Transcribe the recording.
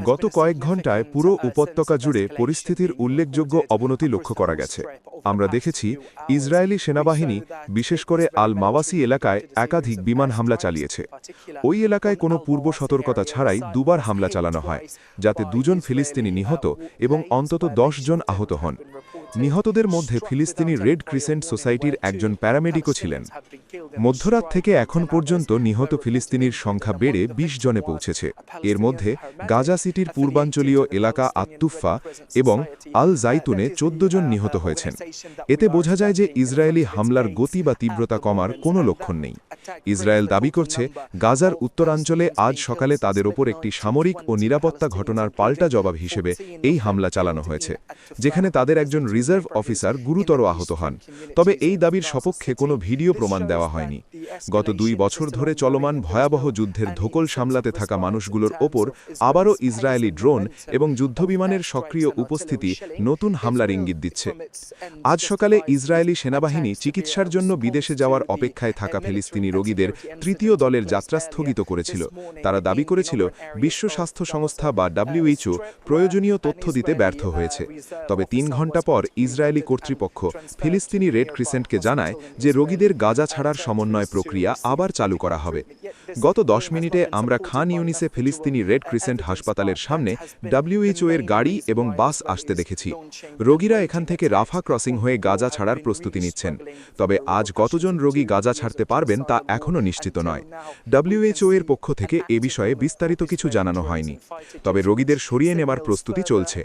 গত কয়েক ঘণ্টায় পুরো উপত্যকা জুড়ে পরিস্থিতির উল্লেখযোগ্য অবনতি লক্ষ্য করা গেছে। আমরা দেখেছি ইসরায়েলি সেনাবাহিনী বিশেষ করে আল মাওয়াসি এলাকায় একাধিক বিমান হামলা চালিয়েছে। ওই এলাকায় কোনো পূর্ব সতর্কতা ছাড়াই দুবার হামলা চালানো হয়, যাতে দুজন ফিলিস্তিনি নিহত এবং অন্তত 10 জন আহত হন। নিহতদের মধ্যে ফিলিস্তিনি রেড ক্রিসেন্ট সোসাইটির একজন প্যারামেডিকও ছিলেন। মধ্যরাত থেকে এখন পর্যন্ত নিহত ফিলিস্তিনির সংখ্যা বেড়ে 20 জনে পৌঁছেছে। এর মধ্যে গাজা সিটির পূর্বাঞ্চলীয় এলাকা আত্তুফা এবং আল জাইতুনে 14 জন নিহত হয়েছেন। এতে বোঝা যায় যে ইসরায়েলি হামলার গতি বা তীব্রতা কমার কোনো লক্ষণ নেই। ইসরায়েল দাবি করছে গাজার উত্তরাঞ্চলে আজ সকালে তাদের ওপর একটি সামরিক ও নিরাপত্তা ঘটনার পাল্টা জবাব হিসেবে এই হামলা চালানো হয়েছে, যেখানে তাদের একজন রিজার্ভ অফিসার গুরুতর আহত হন। তবে এই দাবির সপক্ষে কোনো ভিডিও প্রমাণ দেওয়া হয়নি। গত 2 বছর ধরে চলমান ভয়াবহ যুদ্ধের ধকল সামলাতে থাকা মানুষগুলোর ওপর আবারও ইসরায়েলি ড্রোন এবং যুদ্ধবিমানের সক্রিয় উপস্থিতি নতুন হামলার ইঙ্গিত দিচ্ছে। আজ সকালে ইসরায়েলি সেনাবাহিনী চিকিৎসার জন্য বিদেশে যাওয়ার অপেক্ষায় থাকা ফিলিস্তিনি রোগীদের তৃতীয় দলের যাত্রা স্থগিত করেছিল। তারা দাবি করেছিল বিশ্ব স্বাস্থ্য সংস্থা বা WHO প্রয়োজনীয় তথ্য দিতে ব্যর্থ হয়েছে। তবে 3 ঘণ্টা পর ইসরায়েলি কর্তৃপক্ষ ফিলিস্তিনি রেড ক্রিসেন্টকে জানায় যে রোগীদের গাজা ছাড়ার সমন্বয় প্রক্রিয়া আবার চালু করা হবে। গত 10 মিনিটে আমরা খান ইউনিসে ফিলিস্তিনি রেড ক্রিসেন্ট হাসপাতালের সামনে WHO এর গাড়ি এবং বাস আসতে দেখেছি। রোগীরা এখান থেকে রাফা ক্রসিং হয়ে গাজা ছাড়ার প্রস্তুতি নিচ্ছেন। তবে আজ কতজন রোগী গাজা ছাড়তে পারবেন তা এখনও নিশ্চিত নয়। WHO এর পক্ষ থেকে এ বিষয়ে বিস্তারিত কিছু জানানো হয়নি। তবে রোগীদের সরিয়ে নেবার প্রস্তুতি চলছে।